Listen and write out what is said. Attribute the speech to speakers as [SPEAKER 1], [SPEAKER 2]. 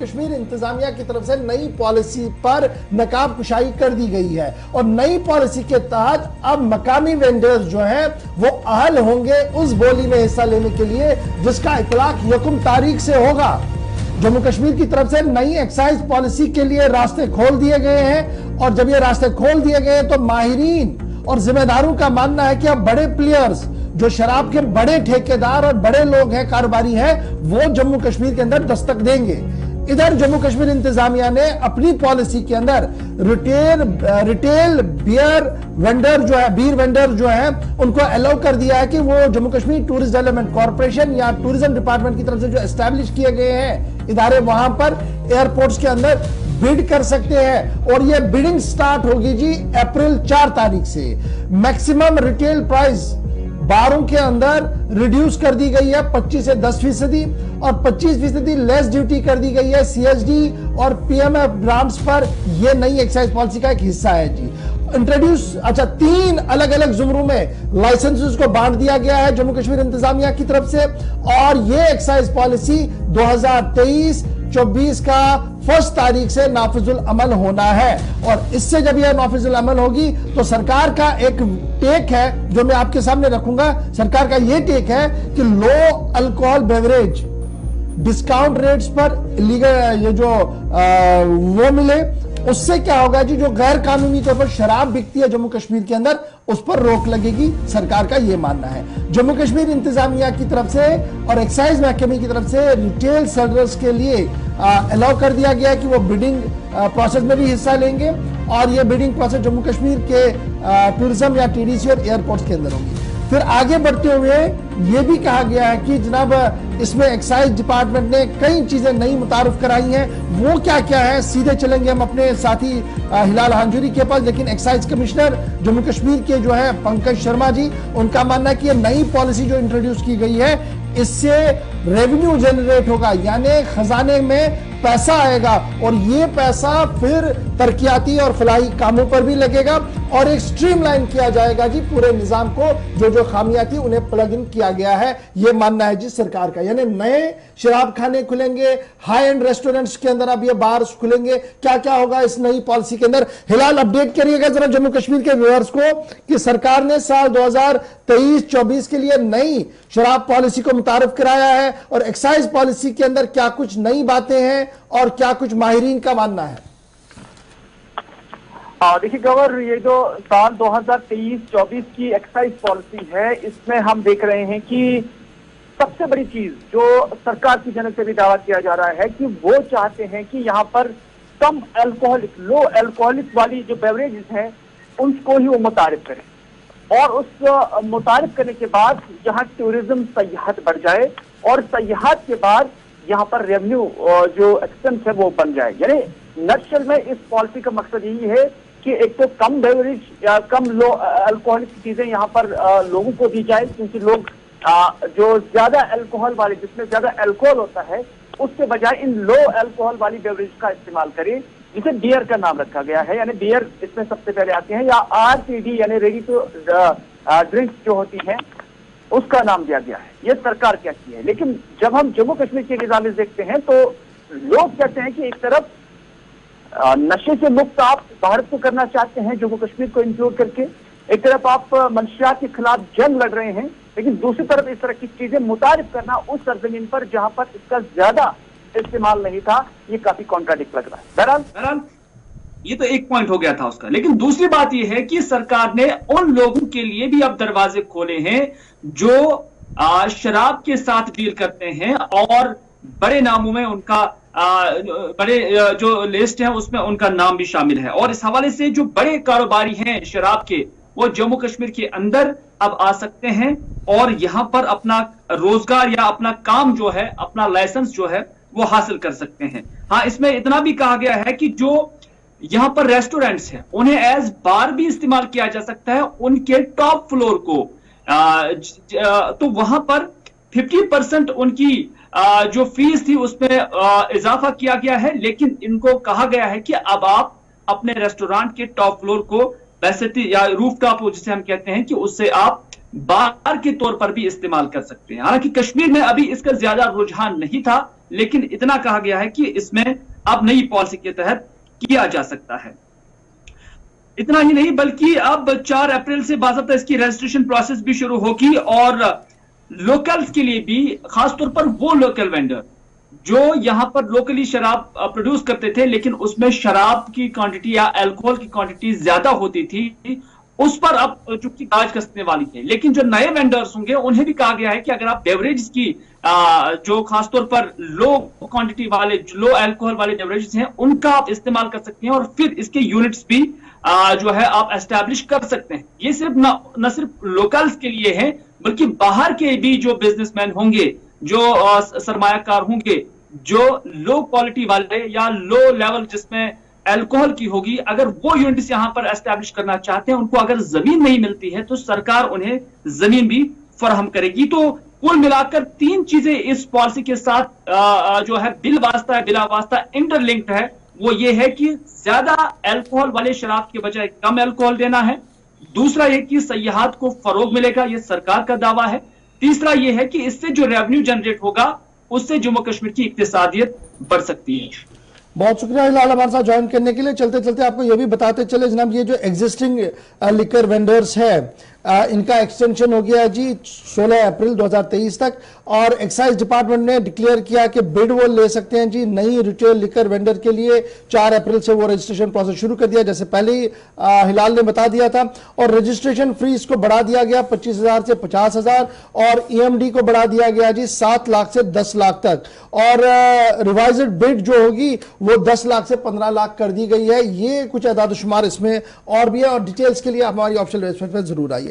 [SPEAKER 1] कश्मीर इंतजामिया की तरफ से नई पॉलिसी पर नकाब कुशाई कर दी गई है और नई पॉलिसी के तहत अब मकामी वेंडर्स जो हैं वो अहल होंगे उस बोली में हिस्सा लेने के लिए जिसका इतलाक 1 तारीख से होगा। जम्मू कश्मीर की तरफ से नई एक्साइज पॉलिसी के लिए रास्ते खोल दिए गए हैं और जब ये रास्ते खोल दिए गए तो माहिरीन और जिम्मेदारों का मानना है कि अब बड़े प्लेयर्स जो शराब के बड़े ठेकेदार और बड़े लोग हैं, कारोबारी हैं, वो जम्मू कश्मीर के अंदर दस्तक देंगे। इधर जम्मू कश्मीर इंतजामिया ने अपनी पॉलिसी के अंदर रिटेल बियर वेंडर जो है, बीर वेंडर जो है, उनको अलाउ कर दिया है कि वो Jammu Kashmir tourist development corporation या टूरिज्म डिपार्टमेंट की तरफ से जो एस्टैब्लिश किए गए हैं इदारे, वहां पर एयरपोर्ट्स के अंदर बिड कर सकते हैं और ये बिडिंग स्टार्ट होगी जी अप्रैल 4 तारीख से। मैक्सिमम रिटेल प्राइस बारों के अंदर रिड्यूस कर दी गई है 25 से 10% और 25% लेस ड्यूटी कर दी गई है सीएसडी और पीएमएफ ब्रांड्स पर। यह नई एक्साइज पॉलिसी का एक हिस्सा है जी। इंट्रोड्यूस 3 अलग अलग जुमरों में लाइसेंसेस को बांट दिया गया है जम्मू कश्मीर इंतजामिया की तरफ से और यह एक्साइज पॉलिसी 2023-24 का 1 तारीख से नाफिजुल अमल होना है और इससे जब यह नाफिजुल अमल होगी तो सरकार का एक टेक है जो मैं आपके सामने रखूंगा। सरकार का यह टेक है कि लो अल्कोहल बेवरेज डिस्काउंट रेट्स पर लीगल ये जो वो मिले, उससे क्या होगा जी, जो गैर कानूनी तौर पर शराब बिकती है जम्मू कश्मीर के अंदर उस पर रोक लगेगी। सरकार का यह मानना है। जम्मू कश्मीर इंतजामिया की तरफ से और एक्साइज महकमे की तरफ से रिटेल सेलर्स के लिए अलाउ कर दिया गया कि वो बिडिंग प्रोसेस में भी हिस्सा लेंगे और ये बिडिंग प्रोसेस जम्मू कश्मीर के टूरिज्म या टीडीसी और एयरपोर्ट्स के अंदर होगी। फिर आगे बढ़ते हुए यह भी कहा गया है कि जनाब इसमें एक्साइज डिपार्टमेंट ने कई चीजें नई मुतारुफ कराई हैं। वो क्या क्या है, सीधे चलेंगे हम अपने साथी हिलाल हांजुरी के पास। लेकिन एक्साइज कमिश्नर जम्मू कश्मीर के जो है पंकज शर्मा जी, उनका मानना है कि ये नई पॉलिसी जो इंट्रोड्यूस की गई है इससे रेवेन्यू जनरेट होगा, यानी खजाने में पैसा आएगा और ये पैसा फिर तरक्याती और फलाही कामों पर भी लगेगा और एक स्ट्रीमलाइन किया जाएगा जी पूरे निजाम को। जो खामियां थी उन्हें प्लग इन किया गया है, ये मानना है जी सरकार का। यानी नए शराब खाने खुलेंगे, हाई एंड रेस्टोरेंट्स के अंदर अब ये बार्स खुलेंगे। क्या क्या होगा इस नई पॉलिसी के अंदर, हिलाल अपडेट करिएगा जरा जम्मू कश्मीर के व्यूअर्स को कि सरकार ने साल 2023-24 के लिए नई शराब पॉलिसी को मुतारिफ कराया है और एक्साइज पॉलिसी के अंदर क्या कुछ नई बातें हैं और क्या कुछ माहिरीन का मानना है।
[SPEAKER 2] देखिए गवर, ये जो साल 2023-24 की एक्साइज पॉलिसी है इसमें हम देख रहे हैं कि सबसे बड़ी चीज जो सरकार की जानब से भी दावा किया जा रहा है कि वो चाहते हैं कि यहाँ पर कम अल्कोहलिक, लो अल्कोहलिक वाली जो बेवरेजेस हैं उनको ही वो मुतारिफ करें और उस मुतारिफ करने के बाद यहाँ टूरिज्म सयाहत बढ़ जाए और सयाहत के बाद यहाँ पर रेवेन्यू जो एक्सपेंस है वो बन जाए। यानी नटशेल में इस पॉलिसी का मकसद यही है कि एक तो कम बेवरेज या कम लो अल्कोहलिक चीजें यहाँ पर लोगों को दी जाए, क्योंकि लोग जो ज्यादा अल्कोहल वाले, जिसमें ज्यादा अल्कोहल होता है, उसके बजाय इन लो अल्कोहल वाली बेवरेज का इस्तेमाल करें, जिसे बियर का नाम रखा गया है। यानी बियर इसमें सबसे पहले आते हैं, या आरटीडी यानी रेडी टू ड्रिंक्स जो होती हैं उसका नाम दिया गया है। ये सरकार कहती है। लेकिन जब हम जम्मू कश्मीर के निज़ाम देखते हैं तो लोग कहते हैं कि एक तरफ नशे से मुक्त आप भारत को करना चाहते हैं, जम्मू कश्मीर को इंक्लूड करके, एक तरफ आप मंशियात के खिलाफ जंग लड़ रहे हैं, लेकिन दूसरी तरफ इस तरह की चीजें मुतारिफ करना उस सरजमीन पर जहां पर इसका ज्यादा इस्तेमाल नहीं था, ये काफी कॉन्ट्राडिक्ट लग रहा है।
[SPEAKER 3] बहरहाल ये तो एक पॉइंट हो गया था उसका। लेकिन दूसरी बात यह है कि सरकार ने उन लोगों के लिए भी अब दरवाजे खोले हैं जो शराब के साथ डील करते हैं और बड़े नामों में उनका बड़े जो लिस्ट है उसमें उनका नाम भी शामिल है। और इस हवाले से जो बड़े कारोबारी हैं शराब के, वो जम्मू कश्मीर के अंदर अब आ सकते हैं और यहां पर अपना रोजगार या अपना काम जो है, अपना लाइसेंस जो है वो हासिल कर सकते हैं। हाँ, इसमें इतना भी कहा गया है कि जो यहां पर रेस्टोरेंट्स हैं उन्हें एज बार भी इस्तेमाल किया जा सकता है, उनके टॉप फ्लोर को तो वहां पर 50% उनकी जो फीस थी उसमें इजाफा किया गया है। लेकिन इनको कहा गया है कि अब आप अपने रेस्टोरेंट के टॉप फ्लोर को वैसे या रूफ टॉप जिसे हम कहते हैं कि उससे आप बार के तौर पर भी इस्तेमाल कर सकते हैं। हालांकि कश्मीर में अभी इसका ज्यादा रुझान नहीं था, लेकिन इतना कहा गया है कि इसमें अब नई पॉलिसी के तहत किया जा सकता है। इतना ही नहीं बल्कि अब 4 अप्रैल से बाकायदा इसकी रजिस्ट्रेशन प्रोसेस भी शुरू होगी और लोकल्स के लिए भी, खासतौर पर वो लोकल वेंडर जो यहां पर लोकली शराब प्रोड्यूस करते थे लेकिन उसमें शराब की क्वांटिटी या अल्कोहल की क्वांटिटी ज्यादा होती थी, उस पर अब चूंकि गाज कसने वाली है। लेकिन जो नए वेंडर्स होंगे उन्हें भी कहा गया है कि अगर आप बेवरेज की जो खासतौर पर लो क्वांटिटी वाले, लो अल्कोहल वाले बेवरेजेस हैं, उनका आप इस्तेमाल कर सकते हैं और फिर इसके यूनिट्स भी जो है आप एस्टैब्लिश कर सकते हैं। ये सिर्फ न सिर्फ लोकल्स के लिए है बल्कि बाहर के भी जो बिजनेसमैन होंगे, जो सरमायाकार होंगे, जो लो क्वालिटी वाले या लो लेवल जिसमें अल्कोहल की होगी, अगर वो यूनिट्स यहां पर एस्टैब्लिश करना चाहते हैं, उनको अगर जमीन नहीं मिलती है तो सरकार उन्हें जमीन भी फराहम करेगी। तो कुल मिलाकर 3 चीजें इस पॉलिसी के साथ जो है बिला वास्ता इंटरलिंक्ड है। वो ये है कि ज्यादा अल्कोहल वाले शराब के बजाय कम अल्कोहल देना है। दूसरा ये कि सयाहत को फरोग मिलेगा, ये सरकार का दावा है। तीसरा ये है कि इससे जो रेवेन्यू जनरेट होगा उससे जम्मू कश्मीर की इक्तिसादियत बढ़ सकती है।
[SPEAKER 1] बहुत शुक्रिया हिलाल हमारे साथ ज्वाइन करने के लिए। चलते चलते आपको यह भी बताते चले जनाब, ये जो एग्जिस्टिंग लिकर वेंडर्स है इनका एक्सटेंशन हो गया है जी 16 अप्रैल 2023 तक, और एक्साइज डिपार्टमेंट ने डिक्लेयर किया कि बिड वो ले सकते हैं जी नई रिटेल लिकर वेंडर के लिए। 4 अप्रैल से वो रजिस्ट्रेशन प्रोसेस शुरू कर दिया, जैसे पहले ही हिलाल ने बता दिया था। और रजिस्ट्रेशन फीस को बढ़ा दिया गया 25,000 से 50,000 और EMD को बढ़ा दिया गया जी 7 लाख से 10 लाख तक, और रिवाइज्ड बिड जो होगी वो 10 लाख से 15 लाख कर दी गई है। ये कुछ अदाद शुमार इसमें और भी है, और डिटेल्स के लिए हमारी ऑफिशियल वेबसाइट पर जरूर आइएगा।